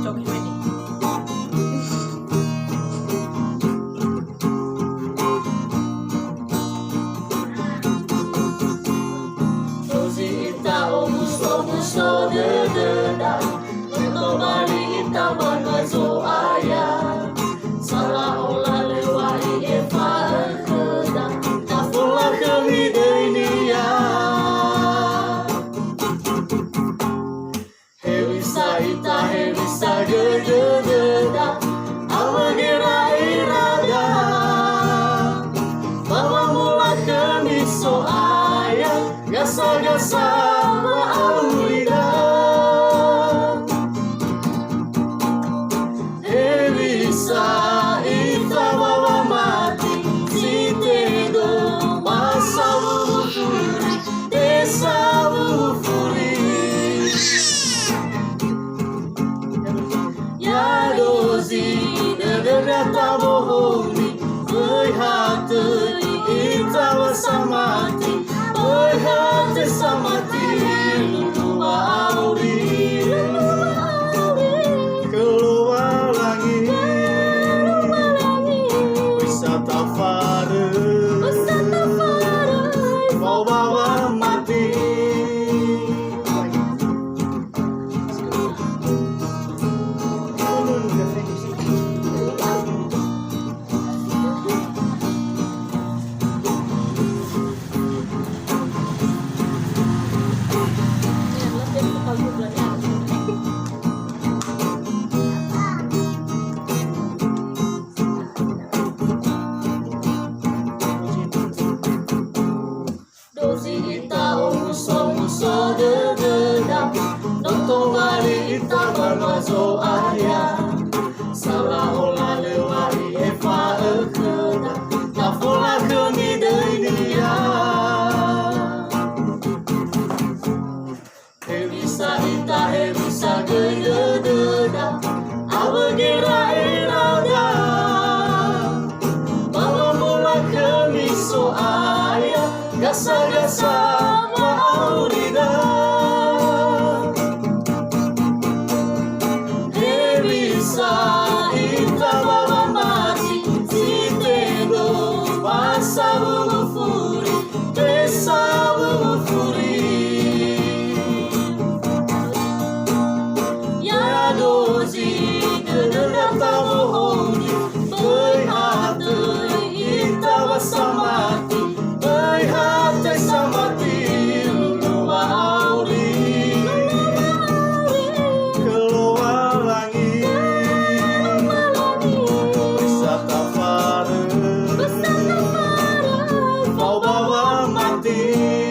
Coki ini. Dozi ita omuso dededa, tobali ita banwazo aya, salah olah lewai eva keda, tafulah kami dunia. Hewisa ita hewisa dededa, awagira irada, bahwa mula kami so aya, gasa-gasa ma'awida. Hewisa ita bawa mati, si tedo masa wufuri, desa wufuri. Ya dozi dededa tabohoni, hati ita wasamati, hati samati luma auri, keluar langit, wisata fare, mau bawa mati. Dozi ita omuso dededa, notobali ita banwazo aya, salah olah lewari eva ekeda, tafulah kami dunia. Hewisa ita hewisa dededa, awagira irada, bahwa mula kami so aya, gasa-gasa ma'awida. Hewisa ita bawa mati, si tedo masa wufuri, desa wufuri. Ya dozi dededa tabohoni, hati ita wasamati, hati samati luma auri, keluar langit, wisata fare, mau bawa mati.